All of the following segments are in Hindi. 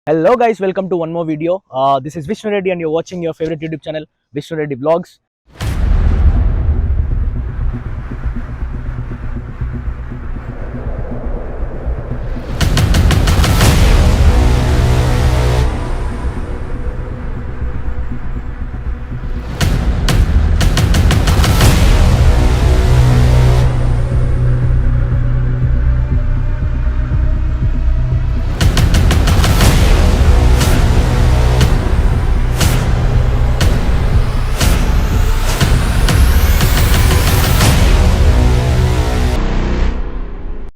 Hello guys, welcome to one more video. This is Vishnu Reddy and you're watching your favorite YouTube channel, Vishnu Reddy Vlogs.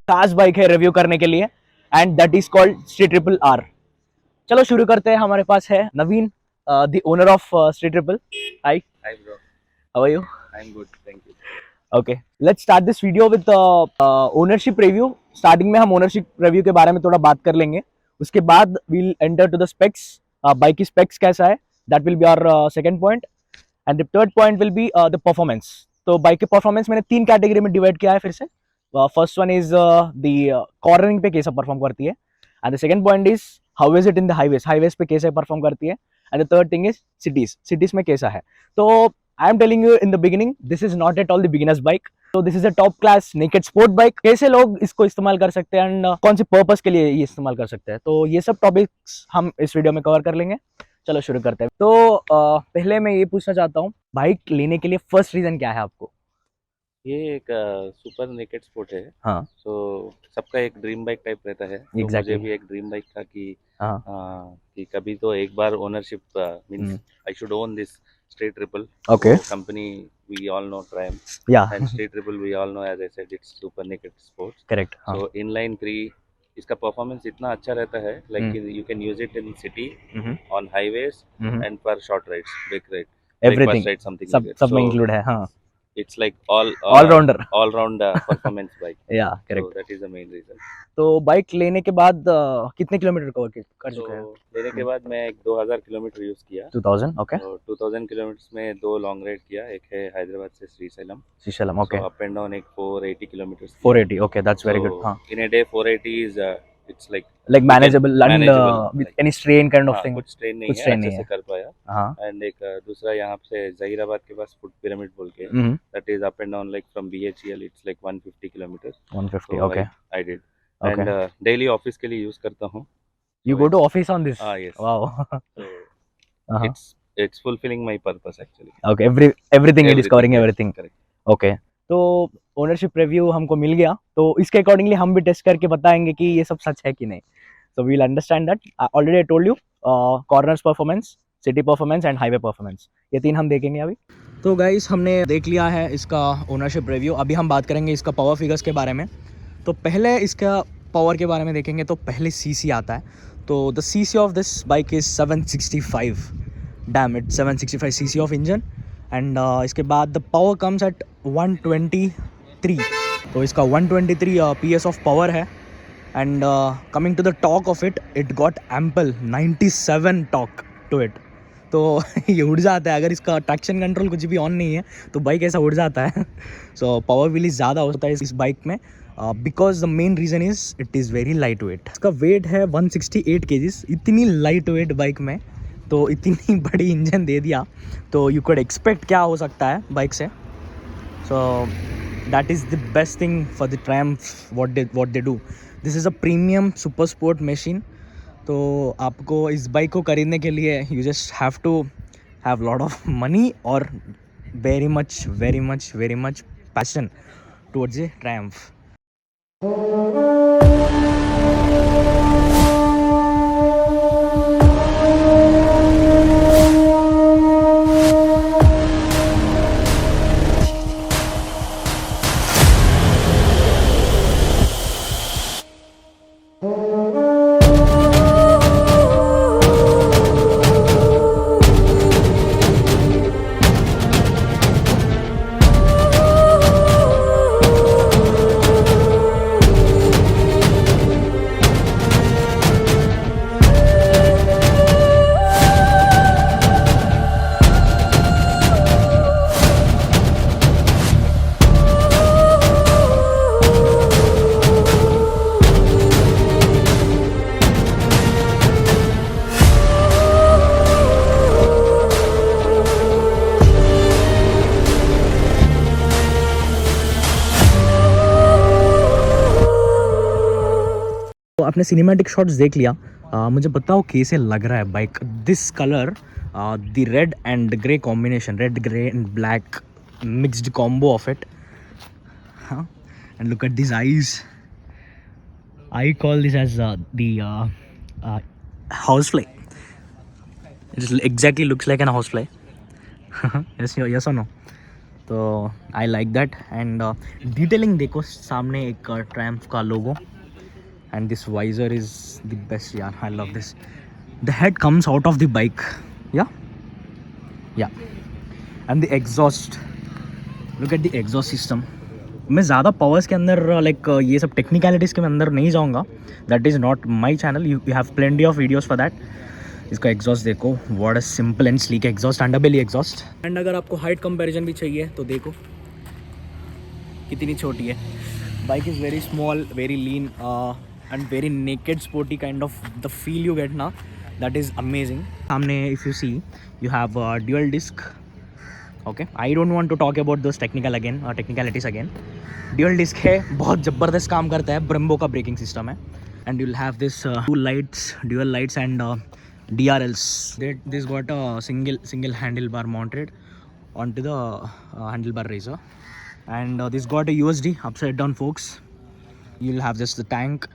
खास बाइक है रिव्यू करने के लिए and that is called C RRR। चलो शुरू करते हैं। हमारे पास है Naveen, the owner of C RRR। Hi Hi bro, how are you? I'm good, thank you. Okay, let's start this video with ownership review. Starting में हम ओनरशिप रिव्यू के बारे में थोड़ा बात कर लेंगे, उसके बाद we'll enter to the specs. Bike की स्पेक्स कैसा है, that will be our second point and the third point will be the performance. तो बाइक के परफॉर्मेंस मैंने तीन कैटेगरी में डिवाइड किया है फिर से। First one is the cornering पे कैसा परफॉर्म करती है, and the second point is how is it in the highways पे कैसे परफॉर्म करती है, and the third thing is cities में कैसा है। तो I am telling you in the beginning, this is not at all the beginners bike. तो this is a top class naked sport bike. कैसे लोग इसको इस्तेमाल कर सकते हैं एंड कौन सी पर्पस के लिए ये इस्तेमाल कर सकते हैं, तो ये सब टॉपिक्स हम इस वीडियो में कवर कर लेंगे। चलो शुरू करते हैं। तो पहले मैं ये पूछना चाहता हूँ, बाइक लेने के लिए फर्स्ट रीजन क्या है आपको? ये एक सुपर नेकेड स्पोर्ट है। हाँ, तो सबका एक ड्रीम बाइक टाइप रहता है। तो Exactly. मुझे भी एक ड्रीम बाइक था कि हाँ, कि कभी तो एक बार ownership means I should own this straight triple. Okay. Company we all know Triumph या and straight triple we all know, as I said it's super naked sports. Correct. So inline 3 इसका परफॉर्मेंस इतना अच्छा रहता है, like you can use it in city, on highways and for short rides, big ride, everything ride, something सब में इंक्लूड है। हाँ, it's like all All-rounder. all-round performance bike. या So correct. that is the main reason. तो बाइक लेने के बाद कितने किलोमीटर कवर कर So चुके हैं? लेने के बाद मैं एक 2000 किलोमीटर यूज किया। 2000, ओके। तो 2000 किलोमीटर में 2 लॉन्ग राइड किया। एक है हैदराबाद से Srisailam, Srisailam, okay. Up and down एक 480 kilometre. 480, okay, that's very good. हाँ, इन a day 480 is it's like manageable and manageable, with like, any strain kind of thing. कुछ स्ट्रेन नहीं कुछ है, strain अच्छे नहीं से है। कर पाया। हाँ, एंड एक दूसरा यहाँ से जहीराबाद के पास फुट पिरामिड बोल के, that is up and down like from BHEL it's like 150 kilometre. 150, So okay. I did. Okay. And daily office के लिए यूज करता हूँ। You go to office on this? Yes. Wow. So it's fulfilling my purpose actually. Okay, everything it is covering yes, everything. correct. Okay. तो ओनरशिप रिव्यू हमको मिल गया, तो इसके अकॉर्डिंगली हम भी टेस्ट करके बताएंगे कि ये सब सच है कि नहीं। So we'll understand that. Already I told you, corners performance, city performance and highway performance, ये तीन हम देखेंगे अभी। तो गाइस हमने देख लिया है इसका ओनरशिप रिव्यू। अभी हम बात करेंगे इसका पावर फिगर्स के बारे में। तो पहले इसका पावर के बारे में देखेंगे, तो पहले सीसी आता है। तो the CC of this bike is 765। Damn it, 765 CC of engine. And इसके बाद द पावर कम्स एट 123। तो इसका 123 PS ऑफ पावर है। And coming to the torque of it, it got ample 97 torque to it. तो ये उड़ जाता है अगर इसका ट्रैक्शन कंट्रोल कुछ भी ऑन नहीं है, तो बाइक ऐसा उड़ जाता है। सो पावर व्हील ज़्यादा होता है इस बाइक में, because the main reason is it is very light weight. इसका वेट है 168 kgs। इतनी लाइट वेट बाइक में तो इतनी बड़ी इंजन दे दिया, तो यू कुड एक्सपेक्ट क्या हो सकता है बाइक से। So that is the best thing for the Triumph what they do. This is a premium super sport machine. तो आपको इस बाइक को खरीदने के लिए you just have to have lot of money और very much passion towards a Triumph. आपने सिनेमैटिक शॉट्स देख लिया, मुझे बताओ कैसे लग रहा है bike. This colour, the red and grey combination, red grey and black mixed combo of it. हाँ, and look at this eyes. I call this as the housefly. It exactly looks like an housefly. yes or no? तो I like that. And detailing देखो, सामने एक Triumph का logo. And this visor is the best. Yeah, I love this. The head comes out of the bike. Yeah. And the exhaust. Look at the exhaust system. मैं ज़्यादा पावर्स के अंदर लाइक ये सब टेक्निकलिटीज़ के अंदर नहीं जाऊँगा. That is not my channel. You have plenty of videos for that. इसका एग्जॉस्ट देखो, what a simple and sleek exhaust, underbelly exhaust. And अगर आपको हाइट कंपैरिजन भी चाहिए तो देखो कितनी छोटी है. Bike is very small, very lean and very naked sporty kind of the feel you get ना, दैट इज़ अमेजिंग. सामने if you see you have dual disc. Okay, I don't want to talk about those technicalities again. Dual disc है, बहुत ज़बरदस्त काम करता है. ब्रेम्बो का ब्रेकिंग सिस्टम है. And you will have this two lights, dual lights and DRLs. This got a single handlebar mounted onto the handlebar raiser, and this got a USD upside down forks. You'll have just the tank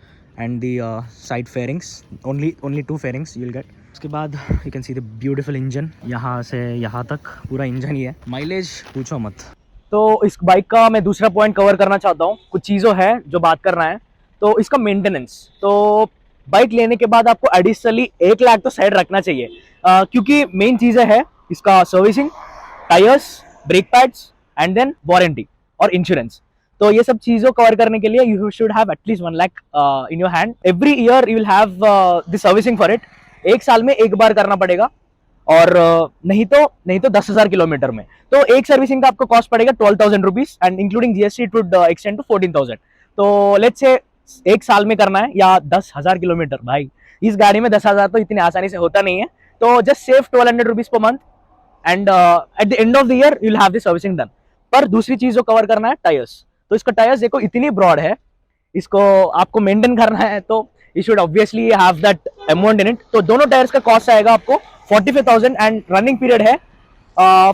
and the side fairings. Only two fairings you'll get. उसके बाद you can see the beautiful engine. यहाँ से यहाँ तक पूरा इंजन ही है. माइलेज पूछो मत. तो इस बाइक का मैं दूसरा पॉइंट कवर करना चाहता हूँ. कुछ चीज़ों है जो बात करना है. तो इसका मेंटेनेंस, तो बाइक लेने के बाद आपको एडिशनली 1 लाख तो साइड रखना चाहिए, क्योंकि मेन चीज़ें है इसका servicing, tyres, brake pads and then warranty और इंश्योरेंस. तो ये सब चीज़ों कवर करने के लिए you should have at least 1 lakh in your hand. Every year you will have the servicing for it. 1 साल में 1 बार करना पड़ेगा, और नहीं तो 10,000 किलोमीटर में. तो एक सर्विसिंग का आपको कॉस्ट पड़ेगा 12,000 rupees, and including GST it would extend to 14,000. तो लेट्स से 1 साल में करना है या 10,000 किलोमीटर. भाई इस गाड़ी में 10,000 तो इतनी आसानी से होता नहीं है. तो just save 1,200 rupees per month, and at the end of the year you will have the servicing done. पर दूसरी चीज जो कवर करना है, टायर्स. तो इसका टायर्स देखो इतनी ब्रॉड है, इसको आपको मेंटेन करना है तो you should obviously have that amount in it. तो दोनों टायर्स का कॉस्ट आएगा आपको 45,000, एंड रनिंग पीरियड है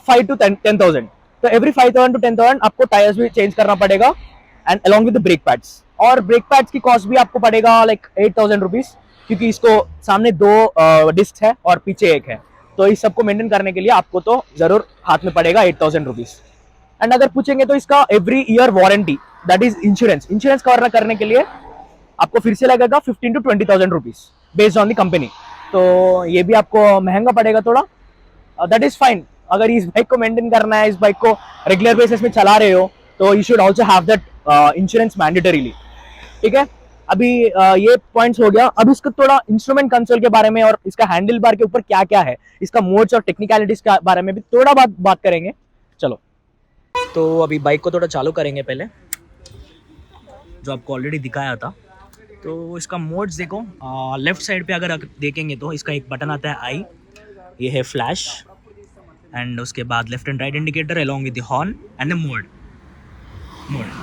5 to 10,000. तो एवरी 5,000 to 10,000 आपको टायर्स भी चेंज करना पड़ेगा, and along with the brake pads. और ब्रेक पैड्स की कॉस्ट भी आपको पड़ेगा लाइक 8,000 रुपीज, क्योंकि इसको सामने 2 डिस्क है और पीछे 1 है. तो इस सबको मेंटेन करने के लिए आपको तो जरूर हाथ में पड़ेगा 8,000 रुपीज. एंड अगर पूछेंगे तो इसका every year warranty, that is insurance cover करने के लिए आपको फिर से लगेगा 15,000 to 20,000 rupees based on the company. तो ये भी आपको महंगा पड़ेगा थोड़ा. That is fine. अगर इस बाइक को मेंटेन करना है, इस बाइक को रेगुलर बेसिस में चला रहे हो, तो you should also have that insurance mandatorily. ठीक है, अभी ये पॉइंट्स हो गया. अब इसका थोड़ा इंस्ट्रूमेंट कंसोल के बारे में और इसका हैंडल बार के ऊपर क्या क्या है, इसका मोड्स और टेक्निकलिटीज के बारे में भी थोड़ा बात करेंगे. चलो, तो अभी बाइक को थोड़ा चालू करेंगे पहले, जो आपको ऑलरेडी दिखाया था. तो इसका मोड्स देखो, लेफ्ट साइड पे अगर देखेंगे तो इसका एक बटन आता है आई, ये है फ्लैश, एंड उसके बाद left and right indicator along with the horn and the mode.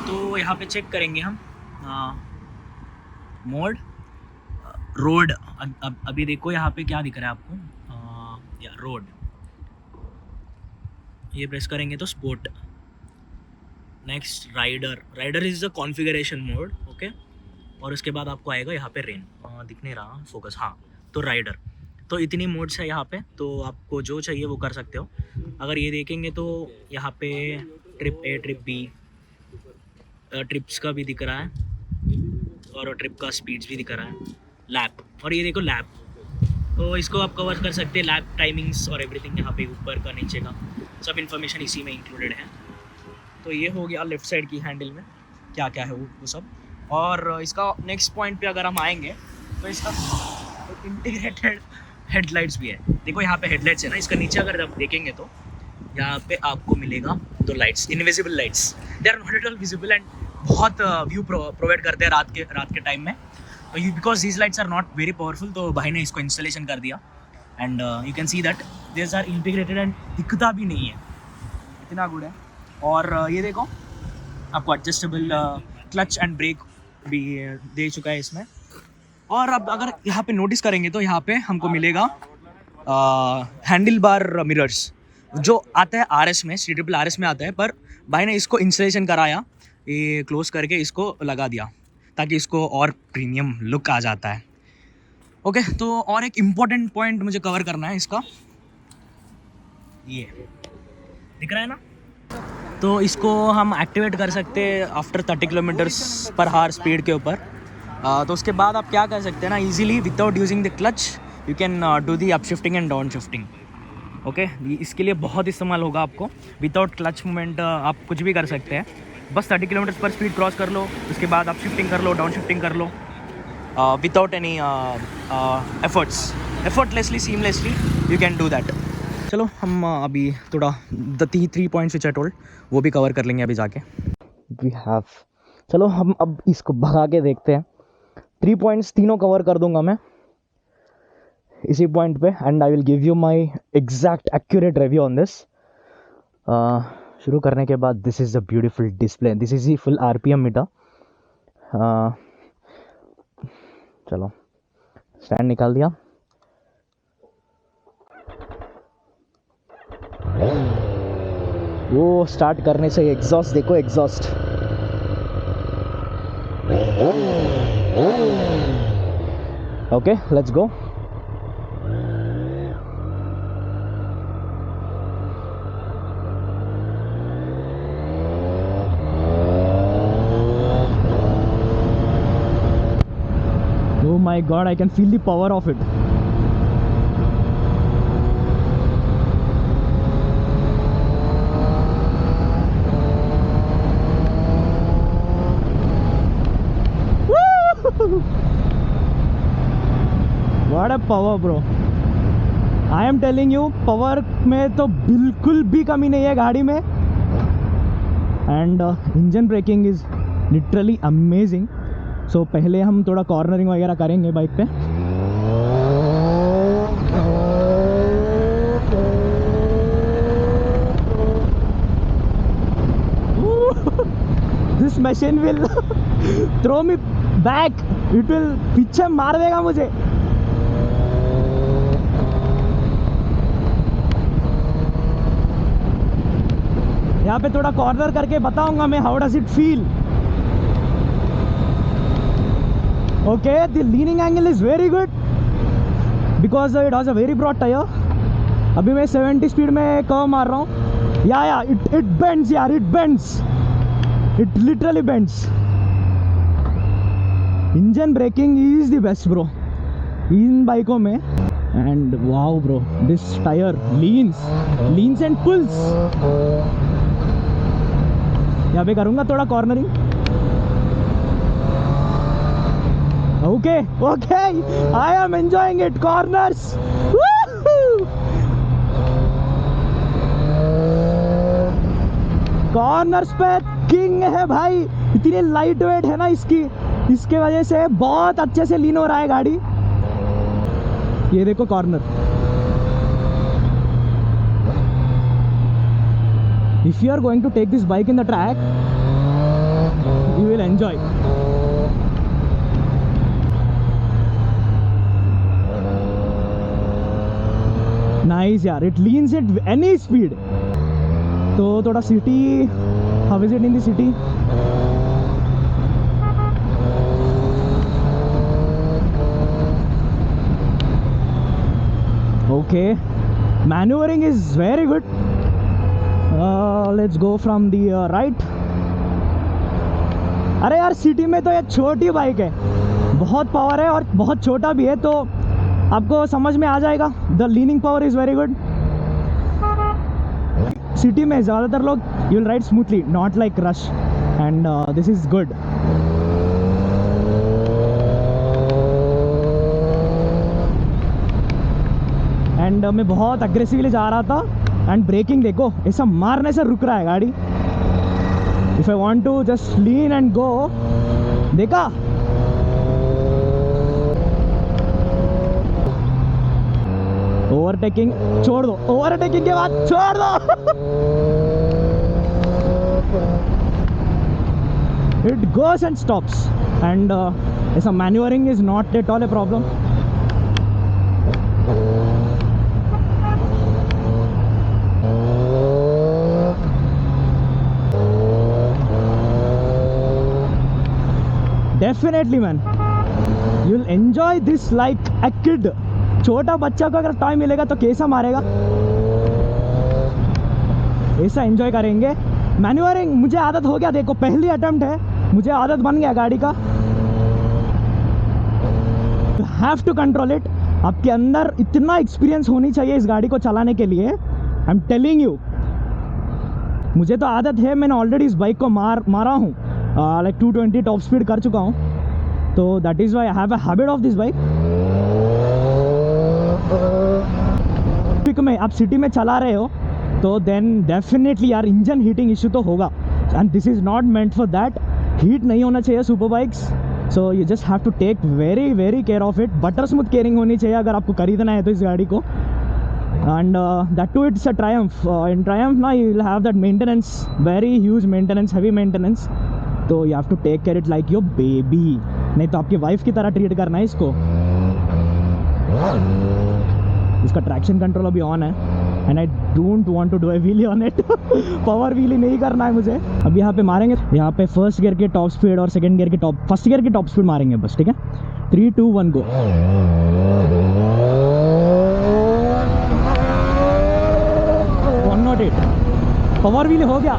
तो यहाँ पे चेक करेंगे हम मोड, रोड. अभी देखो यहाँ पे क्या दिख रहा है आपको, या रोड. ये प्रेस करेंगे तो sport. Next rider is the configuration mode. Okay, और उसके बाद आपको आएगा यहाँ पे रेन. दिख नहीं रहा फोकस. हाँ, तो राइडर. तो इतनी मोड्स है यहाँ पे, तो आपको जो चाहिए वो कर सकते हो. अगर ये देखेंगे तो यहाँ पे trip A, trip B, trips का भी दिख रहा है, और ट्रिप का स्पीड्स भी दिख रहा है. लैप, और ये देखो लैप. तो इसको आप कवर कर सकते हैं, लैप टाइमिंग्स और एवरीथिंग. यहाँ पे ऊपर का नीचे का सब इन्फॉर्मेशन इसी में इंक्लूडेड है. तो ये हो गया लेफ़्ट साइड की हैंडल में क्या क्या है वो सब. और इसका नेक्स्ट पॉइंट पे अगर हम आएंगे तो इसका इंटीग्रेटेड हेडलाइट्स भी है. देखो यहाँ पे हेडलाइट्स है ना, इसका नीचे अगर आप देखेंगे तो यहाँ पे आपको मिलेगा 2 lights, invisible lights. They are not at all visible, and बहुत व्यू प्रोवाइड करते हैं रात के टाइम में. Because these lights are not very powerful, तो भाई ने इसको इंस्टॉलेशन कर दिया. And you can see that this are integrated, and दिखता भी नहीं है, इतना गुड है. और ये देखो आपको एडजस्टेबल क्लच एंड ब्रेक भी दे चुका है इसमें. और अब अगर यहाँ पे नोटिस करेंगे तो यहाँ पे हमको मिलेगा हैंडल बार मिरर्स, जो आता है RS में, CRS में आता है, पर भाई ने इसको इंस्टॉलेशन कराया, ये क्लोज करके इसको लगा दिया ताकि इसको और प्रीमियम लुक आ जाता है। ओके, तो और एक इम्पोर्टेंट पॉइंट मुझे कवर करना है इसका, ये दिख रहा है ना, तो इसको हम एक्टिवेट कर सकते हैं आफ्टर 30 km/h स्पीड के ऊपर। तो उसके बाद आप क्या कर सकते हैं ना, easily without using the clutch you can do the up shifting and down shifting. Okay, इसके लिए बहुत इस्तेमाल होगा आपको। विदाउट क्लच मूवमेंट आप कुछ भी कर सकते हैं, बस 30 km/h स्पीड क्रॉस कर लो, उसके बाद आप शिफ्टिंग कर लो, डाउन शिफ्टिंग कर लो, without any effortlessly, seamlessly you can do that. चलो हम अभी थोड़ा the 3 points which I told वो भी कवर कर लेंगे अभी जाके। वी हैव, चलो हम अब इसको भगा के देखते हैं। 3 पॉइंट्स तीनों कवर कर दूंगा मैं इसी पॉइंट पे, and I will give you my exact accurate review on this. शुरू करने के बाद, this is a beautiful display, this is he full RPM meter. चलो स्टैंड निकाल दिया। वो स्टार्ट करने से एग्जॉस्ट देखो, exhaust. Okay, let's go. Oh my god, I can feel the power of it. What a power, bro. I am telling you, power में तो बिल्कुल भी कमी नहीं है गाड़ी में, and engine braking is literally amazing. So पहले हम थोड़ा कॉर्नरिंग वगैरह करेंगे बाइक पे। This machine will throw me back, it will पीछे मार देगा मुझे। यहाँ पे थोड़ा कॉर्नर करके बताऊंगा मैं how does it feel. Okay, the leaning angle is very good because it has a very broad tyre. अभी मैं 70 स्पीड में कर्व मार रहा हूँ। या इट बेंड्स यार, it bends, it literally bends. Engine braking is the best bro इन बाइकों में। And wow bro, this tyre leans and pulls. यहाँ पे करूँगा थोड़ा cornering. Okay, I am enjoying it. Corners, corners पे किंग है भाई। इतनी लाइट वेट है ना इसके वजह से बहुत अच्छे से लीन हो रहा है गाड़ी। ये देखो corner, if you are going to take this bike in the track, you will enjoy. Nice यार, it leans at any speed. तो थोड़ा city, how is it in the city? Okay, maneuvering is very good. Let's go from the right. अरे यार, सिटी में तो ये छोटी बाइक है, बहुत पावर है और बहुत छोटा भी है, तो आपको समझ में आ जाएगा। The leaning power is very good. City में ज़्यादातर लोग you will ride smoothly, not like rush, and this is good. And मैं बहुत अग्रेसिवली जा रहा था, एंड ब्रेकिंग देखो, ऐसा मारने से रुक रहा है गाड़ी। If I want to just lean and go, देखा, ओवरटेकिंग छोड़ दो, ओवरटेकिंग के बाद छोड़ दो। It goes and stops, and ऐसा manoeuvring is not at all a problem. Definitely man, you will enjoy this like a kid. छोटा बच्चा को अगर टाइम मिलेगा तो कैसा मारेगा, ऐसा एंजॉय करेंगे. मैन्यूअरिंग मुझे आदत हो गया, देखो पहली अटेम्प्ट है, मुझे आदत बन गया गाड़ी का. You have to control it. आपके अंदर इतना एक्सपीरियंस होनी चाहिए इस गाड़ी को चलाने के लिए. आई एम टेलिंग यू, मुझे तो आदत है, मैंने ऑलरेडी इस बाइक को मारा हूँ. लाइक 220 टॉप स्पीड कर चुका हूँ. तो that is why I have a habit of this bike. में आप सिटी में चला रहे हो तो देन डेफिनेटली यार इंजन हीटिंग इशू तो होगा. And this is not meant for that. Heat नहीं होना चाहिए super bikes. So you just have to take very very care of it. Butter smooth caring होनी चाहिए अगर आपको खरीदना है तो इस गाड़ी को. And that too, it's a Triumph. In Triumph now you will have that maintenance, very huge maintenance, heavy maintenance. तो you have to take care it like your baby. नहीं तो आपकी वाइफ की तरह ट्रीट करना है इसको. इसका ट्रैक्शन कंट्रोल अभी ऑन है. And I don't want to do a wheelie on it. Power wheelie नहीं करना है मुझे. अब यहाँ पे मारेंगे, यहाँ पे फर्स्ट गियर की टॉप स्पीड और सेकंड गियर की फर्स्ट गियर की टॉप स्पीड मारेंगे बस. ठीक है, 3 2 1 गो. पावर व्हील हो गया.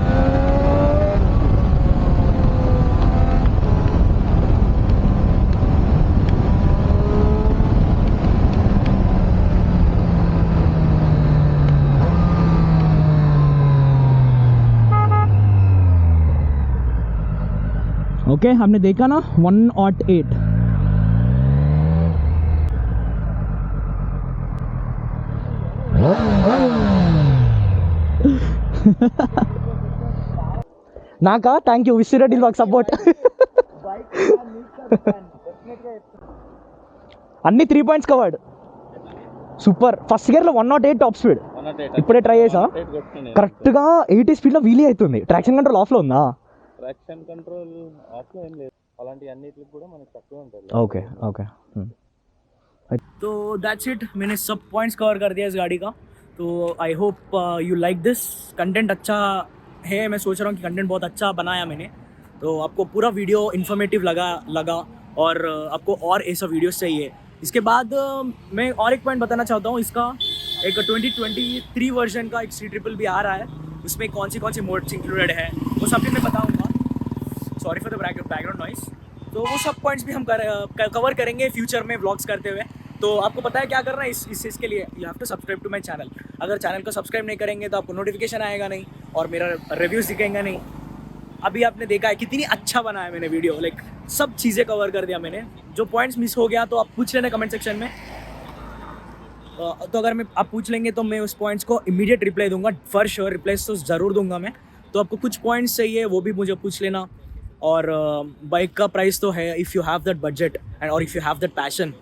ओके, हमने देखा ना 108. నాకా థ్యాంక్ యూ. విష్ రెడ్డి మాకు సపోర్ట్. అన్ని 3 పాయింట్స్ కవర్డ్. సూపర్. ఫస్ట్ గేర్లో 108 టాప్ స్పీడ్. ఇప్పుడే ట్రై చేసా, కరెక్ట్గా 80 స్పీడ్లో వీలీ అవుతుంది. ట్రాక్షన్ కంట్రోల్ ఆఫ్లో ఉందా? ట్రాక్షన్ కంట్రోల్ ఆఫ్లో ఏం లేదు, అలాంటి అన్నిటికి కూడా మనకి తక్కువ ఉంటుంది. Okay okay. तो दैट्स इट. मैंने सब पॉइंट्स कवर कर दिया इस गाड़ी का. तो I hope you like this content. अच्छा है, मैं सोच रहा हूँ कि कंटेंट बहुत अच्छा बनाया मैंने. तो आपको पूरा वीडियो इन्फॉर्मेटिव लगा और आपको और ऐसा वीडियोस चाहिए. इसके बाद मैं और एक पॉइंट बताना चाहता हूँ. इसका एक 2023 वर्जन का एक C-Triple भी आ रहा है. उसमें कौन सी मोड्स इंक्लूडेड है वो सब भी मैं बताऊँगा. Sorry for the background noise. तो वो सब पॉइंट्स भी हम कवर करेंगे फ्यूचर में व्लॉग्स करते हुए. तो आपको पता है क्या करना है इसके लिए. You have to subscribe to my channel. अगर चैनल को सब्सक्राइब नहीं करेंगे तो आपको नोटिफिकेशन आएगा नहीं और मेरा रिव्यूज़ दिखेगा नहीं. अभी आपने देखा है कितनी अच्छा बनाया मैंने वीडियो. लाइक सब चीज़ें कवर कर दिया मैंने. जो पॉइंट्स मिस हो गया तो आप पूछ लेना कमेंट सेक्शन में. तो अगर आप पूछ लेंगे तो मैं उस पॉइंट्स को इमीडिएट रिप्लाई दूंगा. फॉर श्योर रिप्लाई तो ज़रूर दूंगा मैं. तो आपको कुछ पॉइंट्स चाहिए वो भी मुझे पूछ लेना. और बाइक का प्राइस तो है. If you have that budget and और if you have that passion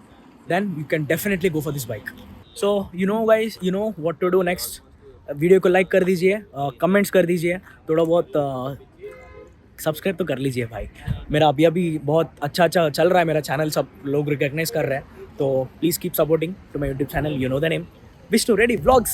then you can definitely go for this bike. So you know guys, you know what to do next. Video को लाइक कर दीजिए, कमेंट्स कर दीजिए, थोड़ा बहुत सब्सक्राइब तो कर लीजिए भाई. मेरा अभी बहुत अच्छा चल रहा है मेरा चैनल, सब लोग रिकॉग्नाइज कर रहे हैं. तो please keep supporting to my YouTube channel. You know the name, Vishnu Reddy vlogs.